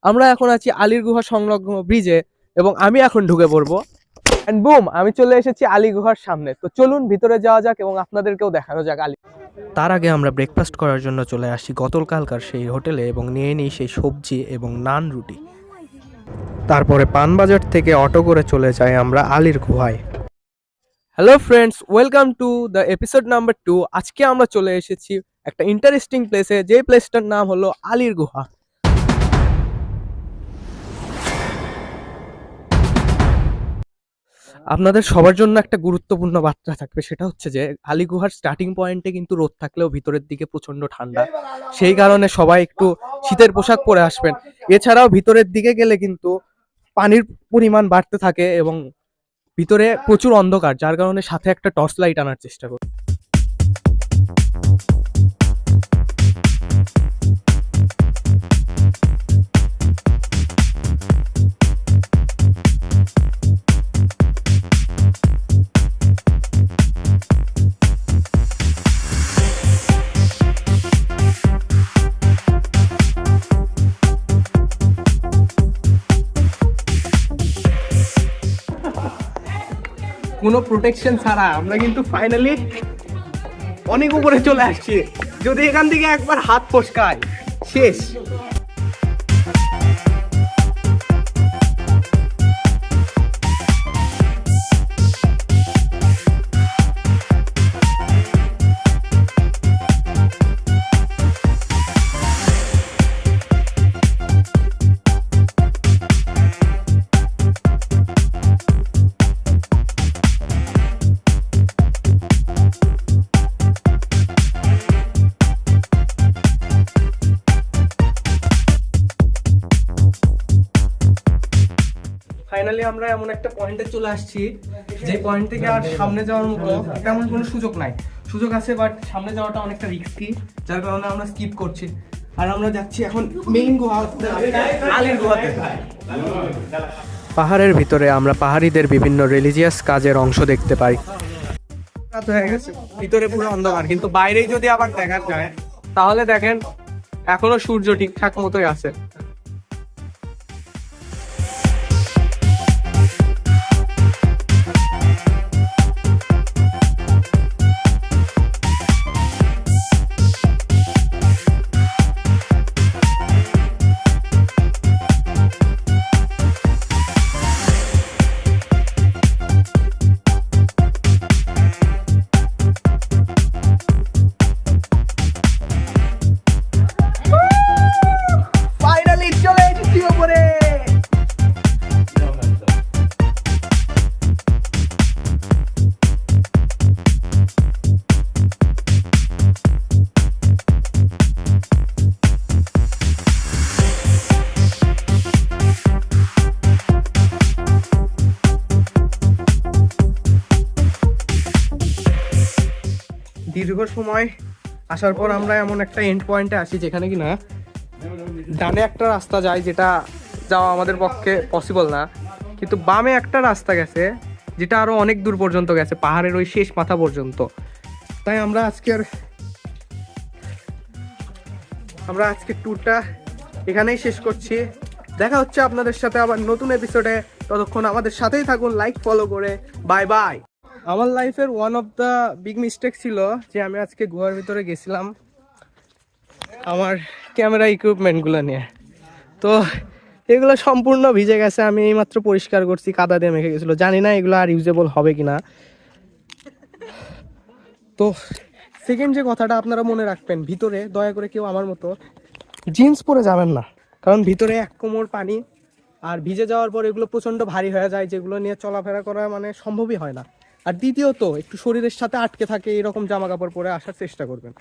আমরা এখন আছি আলীর গুহা সংলগ্ন ব্রিজে এবং আমি এখন ঢুকে পড়বো এন্ড বুম, আমি চলে এসেছি আলী গুহার সামনে। তো চলুন ভিতরে যাওয়া যাক এবং আপনাদেরকেও দেখানো যাক আলী। তার আগে আমরা ব্রেকফাস্ট করার জন্য চলে আসি গতকালকার সেই হোটেলে এবং নিয়ে নিই সেই সবজি এবং নান রুটি। তারপরে পানবাজার থেকে অটো করে চলে যাই আমরা আলীর গুহায়। Hello friends, welcome to the episode number 2। আজকে আমরা চলে এসেছি একটা ইন্টারেস্টিং প্লেসে, যে প্লেসটার নাম হলো আলীর গুহা। আপনাদের সবার জন্য একটা গুরুত্বপূর্ণ বার্তা থাকবে, সেটা হচ্ছে যে আলী গুহার স্টার্টিং পয়েন্টে কিন্তু রোদ থাকলেও ভিতরের দিকে প্রচন্ড ঠান্ডা, সেই কারণে সবাই একটু শীতের পোশাক পরে আসবেন। এছাড়াও ভিতরের দিকে গেলে কিন্তু পানির পরিমাণ বাড়তে থাকে এবং ভিতরে প্রচুর অন্ধকার, যার কারণে সাথে একটা টর্চ লাইট আনার চেষ্টা করুন। কোনো প্রোটেকশন ছাড়া আমরা কিন্তু ফাইনালি অনেক উপরে চলে আসছি। যদি এখান থেকে একবার হাত ফসকায় শেষ। ফাইনালি আমরা এমন একটা পয়েন্টে চলে আসছি যে পয়েন্ট থেকে আর সামনে যাওয়ার মতো তেমন কোনো সুযোগ নাই। সুযোগ আছে বাট সামনে যাওয়াটা অনেকটা রিস্কি, যার কারণে আমরা স্কিপ করছি। আর আমরা যাচ্ছি এখন মেইন গুহা, আলীর গুহাতে। পাহাড়ের ভিতরে আমরা পাহাড়িদের বিভিন্ন রিলিজিয়াস কাজের অংশ দেখতে পাই। ভিতরে পুরো অন্ধকার, কিন্তু বাইরেই যদি আবার দেখা যায় তাহলে দেখেন এখনো সূর্য ঠিকঠাক মতোই আছে। দীর্ঘ সময় আসার পর আমরা এমন একটা এন্ড পয়েন্টে আসি যেখানে কিনা ডানে একটা রাস্তা যায়, যেটা যাওয়া আমাদের পক্ষে পসিবল না, কিন্তু বামে একটা রাস্তা গেছে যেটা আরো অনেক দূর পর্যন্ত গেছে, পাহাড়ের ওই শেষ মাথা পর্যন্ত। তাই আমরা আজকের ট্যুরটা এখানেই শেষ করছি। দেখা হচ্ছে আপনাদের সাথে আবার নতুন এপিসোডে। ততক্ষণ আমাদের সাথেই থাকুন, লাইক ফলো করে। Bye bye. আমার লাইফের one of the big mistake ছিল যে আমি আজকে গুহার ভিতরে গেছিলাম আমার ক্যামেরা ইকুইপমেন্টগুলো নিয়ে, তো এগুলো সম্পূর্ণ ভিজে গেছে। আমি এইমাত্র পরিষ্কার করছি, কাদা দিয়ে মেখে গেছিলো, জানি না এগুলো আর ইউজেবল হবে কিনা। তো সেকেন্ড যে কথাটা আপনারা মনে রাখবেন, ভিতরে দয়া করে কেউ আমার মতো জিন্স পরে যাবেন না, কারণ ভিতরে এক কোমর পানি, আর ভিজে যাওয়ার পর এগুলো প্রচণ্ড ভারী হয়ে যায়, যেগুলো নিয়ে চলাফেরা করা মানে সম্ভবই হয় না। আর দ্বিতীয়ত একটু শরীরের সাথে আটকে থাকে এরকম জামা কাপড় পরে আসার চেষ্টা করবেন।